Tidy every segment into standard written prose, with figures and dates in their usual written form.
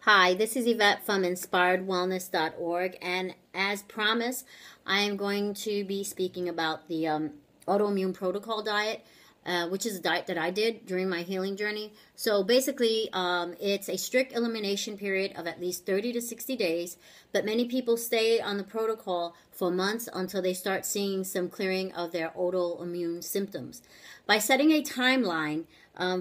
Hi, this is Yvette from inspiredwellness.org, and as promised, I am going to be speaking about the autoimmune protocol diet, which is a diet that I did during my healing journey. So basically, it's a strict elimination period of at least 30 to 60 days, but many people stay on the protocol for months until they start seeing some clearing of their autoimmune symptoms. By setting a timeline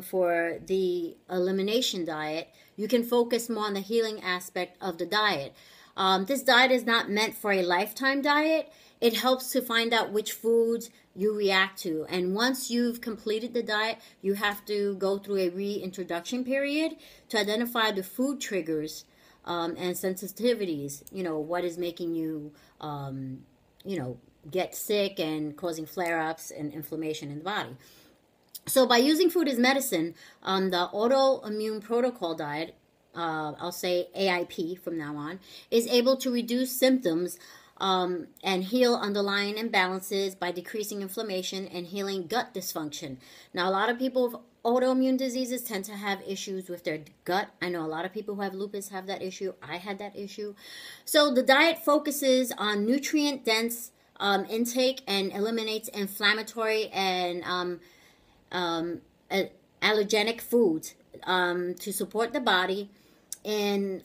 for the elimination diet, you can focus more on the healing aspect of the diet. This diet is not meant for a lifetime diet. It helps to find out which foods you react to. And once you've completed the diet, you have to go through a reintroduction period to identify the food triggers and sensitivities. You know, what is making you, get sick and causing flare-ups and inflammation in the body. So by using food as medicine, the autoimmune protocol diet, I'll say AIP from now on, is able to reduce symptoms and heal underlying imbalances by decreasing inflammation and healing gut dysfunction. Now, a lot of people with autoimmune diseases tend to have issues with their gut. I know a lot of people who have lupus have that issue. I had that issue. So the diet focuses on nutrient-dense intake and eliminates inflammatory and allergenic foods to support the body in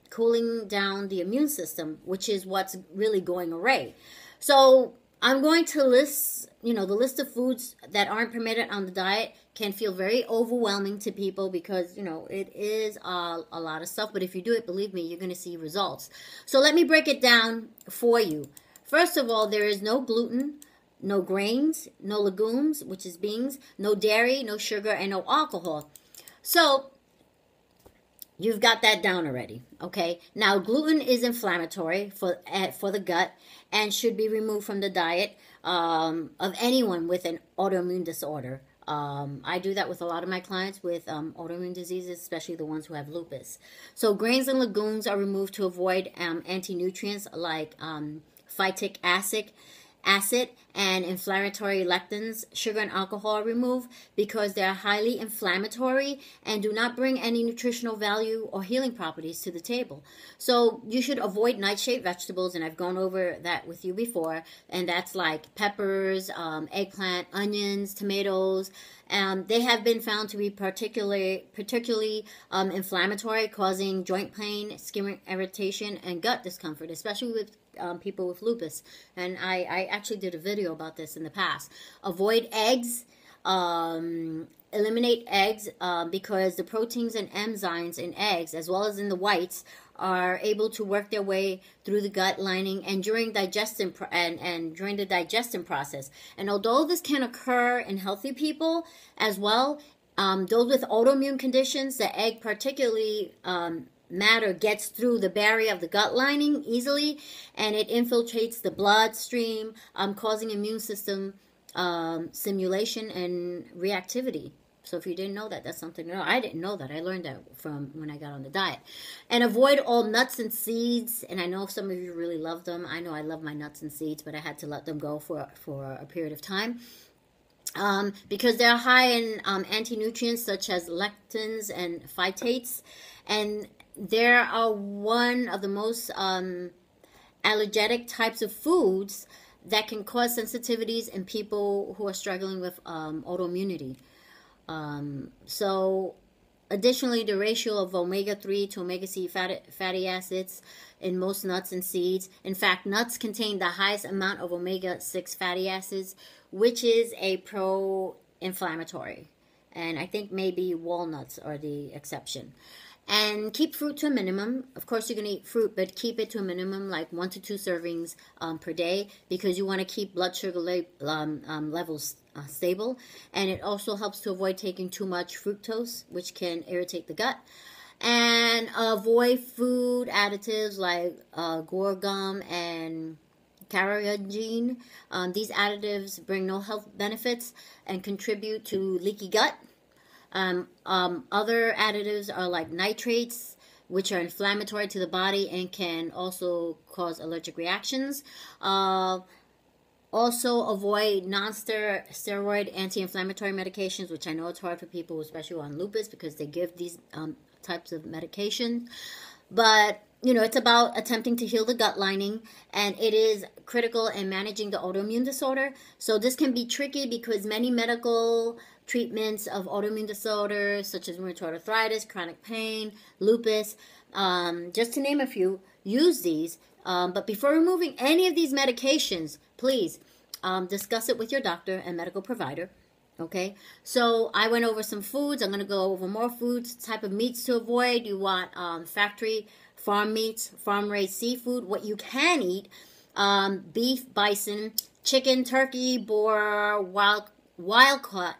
cooling down the immune system, which is what's really going away. So I'm going to list, the list of foods that aren't permitted on the diet can feel very overwhelming to people because, it is a lot of stuff. But if you do it, believe me, you're going to see results. So let me break it down for you. First of all, there is no gluten, no grains, no legumes, which is beans, no dairy, no sugar, and no alcohol. So you've got that down already, okay? Now, gluten is inflammatory for the gut and should be removed from the diet of anyone with an autoimmune disorder. I do that with a lot of my clients with autoimmune diseases, especially the ones who have lupus. So grains and legumes are removed to avoid anti-nutrients like phytic acid and inflammatory lectins. Sugar and alcohol are removed because they are highly inflammatory and do not bring any nutritional value or healing properties to the table. So you should avoid nightshade vegetables, and I've gone over that with you before, and that's like peppers, eggplant, onions, tomatoes. They have been found to be particularly inflammatory, causing joint pain, skin irritation, and gut discomfort, especially with people with lupus. And I actually did a video about this in the past. Avoid eggs. Eliminate eggs because the proteins and enzymes in eggs, as well as in the whites, are able to work their way through the gut lining and during digestion during the digestion process. And although this can occur in healthy people as well, those with autoimmune conditions, the egg particularly matter gets through the barrier of the gut lining easily, and it infiltrates the bloodstream, causing immune system stimulation and reactivity. So if you didn't know that, that's something to know. I didn't know that. I learned that from when I got on the diet. And avoid all nuts and seeds. And I know some of you really love them. I know I love my nuts and seeds, but I had to let them go for a period of time. Because they're high in anti-nutrients such as lectins and phytates. And they are one of the most allergenic types of foods that can cause sensitivities in people who are struggling with autoimmunity. So additionally, the ratio of omega-3 to omega-6 fatty acids in most nuts and seeds. In fact, nuts contain the highest amount of omega-6 fatty acids, which is a pro-inflammatory. And I think maybe walnuts are the exception. And keep fruit to a minimum. Of course, you can eat fruit, but keep it to a minimum, like 1 to 2 servings per day, because you want to keep blood sugar levels stable. And it also helps to avoid taking too much fructose, which can irritate the gut. And avoid food additives like guar gum and carrageenan. These additives bring no health benefits and contribute to leaky gut. Other additives are like nitrates, which are inflammatory to the body and can also cause allergic reactions. Also, avoid non-steroid anti-inflammatory medications, which I know it's hard for people, especially on lupus, because they give these types of medication. But, you know, it's about attempting to heal the gut lining, and it is critical in managing the autoimmune disorder. So this can be tricky because many medical treatments of autoimmune disorders, such as rheumatoid arthritis, chronic pain, lupus, just to name a few, use these. But before removing any of these medications, please discuss it with your doctor and medical provider. Okay, so I went over some foods. I'm going to go over more foods, type of meats to avoid. You want factory farm meats, farm-raised seafood. What you can eat, beef, bison, chicken, turkey, boar, wild-caught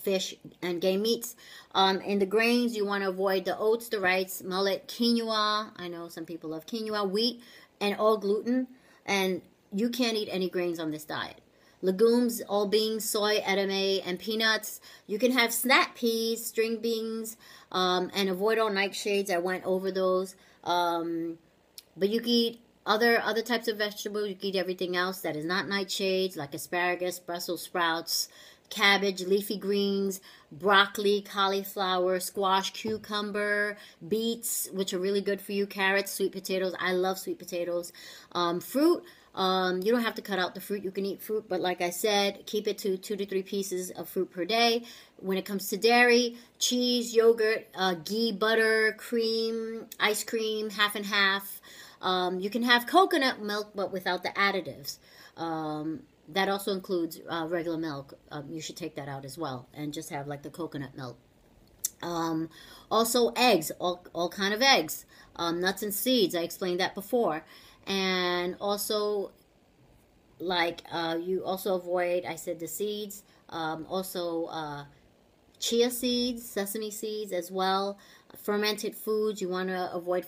fish, and game meats. In the grains, you want to avoid the oats, the rice, millet, quinoa. I know some people love quinoa, wheat, and all gluten. And you can't eat any grains on this diet. Legumes, all beans, soy, edamame, and peanuts. You can have snap peas, string beans, and avoid all nightshades. I went over those. But you can eat other types of vegetables. You can eat everything else that is not nightshades, like asparagus, Brussels sprouts, cabbage, leafy greens, broccoli, cauliflower, squash, cucumber, beets, which are really good for you, carrots, sweet potatoes. I love sweet potatoes. Fruit. You don't have to cut out the fruit. You can eat fruit, but like I said, keep it to 2 to 3 pieces of fruit per day. When it comes to dairy, cheese, yogurt, ghee, butter, cream, ice cream, half and half. You can have coconut milk, but without the additives. That also includes regular milk. You should take that out as well and just have like the coconut milk. Also eggs, all kind of eggs, nuts and seeds. I explained that before. And also, like, you also avoid, I said the seeds, also chia seeds, sesame seeds as well. Fermented foods, you want to avoid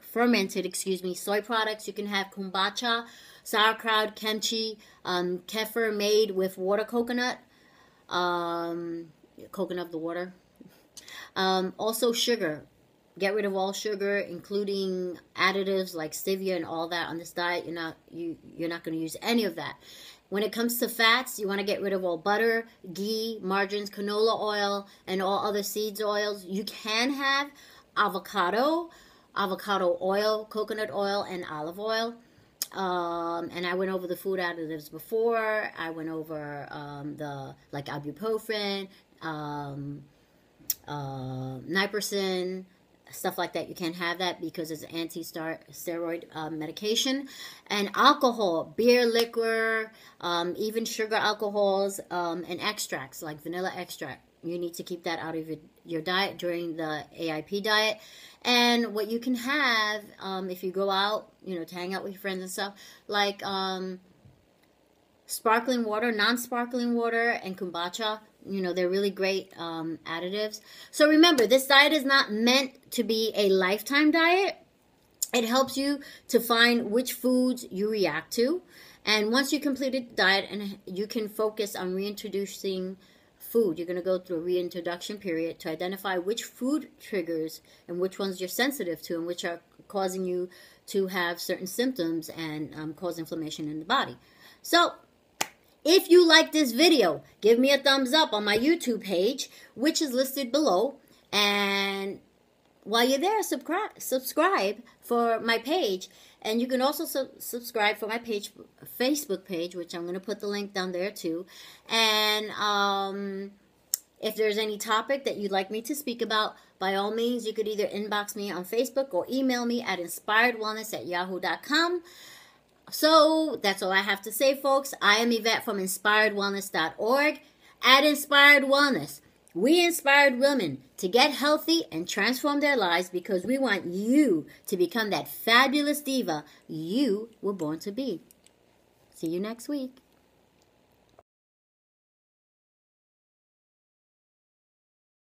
fermented, soy products. You can have kombucha, sauerkraut, kimchi, kefir made with water coconut, coconut of the water. Also sugar. Get rid of all sugar, including additives like stevia and all that on this diet. You're not going to use any of that. When it comes to fats, you want to get rid of all butter, ghee, margarines, canola oil, and all other seeds oils. You can have avocado oil, coconut oil, and olive oil. And I went over the food additives before. I went over like ibuprofen, naproxen, stuff like that. You can't have that because it's an anti-steroid medication. And alcohol, beer, liquor, even sugar alcohols, and extracts like vanilla extract. You need to keep that out of your diet during the AIP diet. And what you can have, if you go out, to hang out with your friends and stuff, like sparkling water, non-sparkling water, and kombucha. They're really great additives. So remember, this diet is not meant to be a lifetime diet. It helps you to find which foods you react to. And once you completed the diet, and you can focus on reintroducing food. You're going to go through a reintroduction period to identify which food triggers and which ones you're sensitive to and which are causing you to have certain symptoms and cause inflammation in the body. So, if you like this video, give me a thumbs up on my YouTube page, which is listed below. And while you're there, subscribe for my page. And you can also subscribe for my Facebook page, which I'm going to put the link down there too. And if there's any topic that you'd like me to speak about, by all means, you could either inbox me on Facebook or email me at inspiredwellness@yahoo.com. So, that's all I have to say, folks. I am Yvette from inspiredwellness.org. At Inspired Wellness, we inspired women to get healthy and transform their lives because we want you to become that fabulous diva you were born to be. See you next week.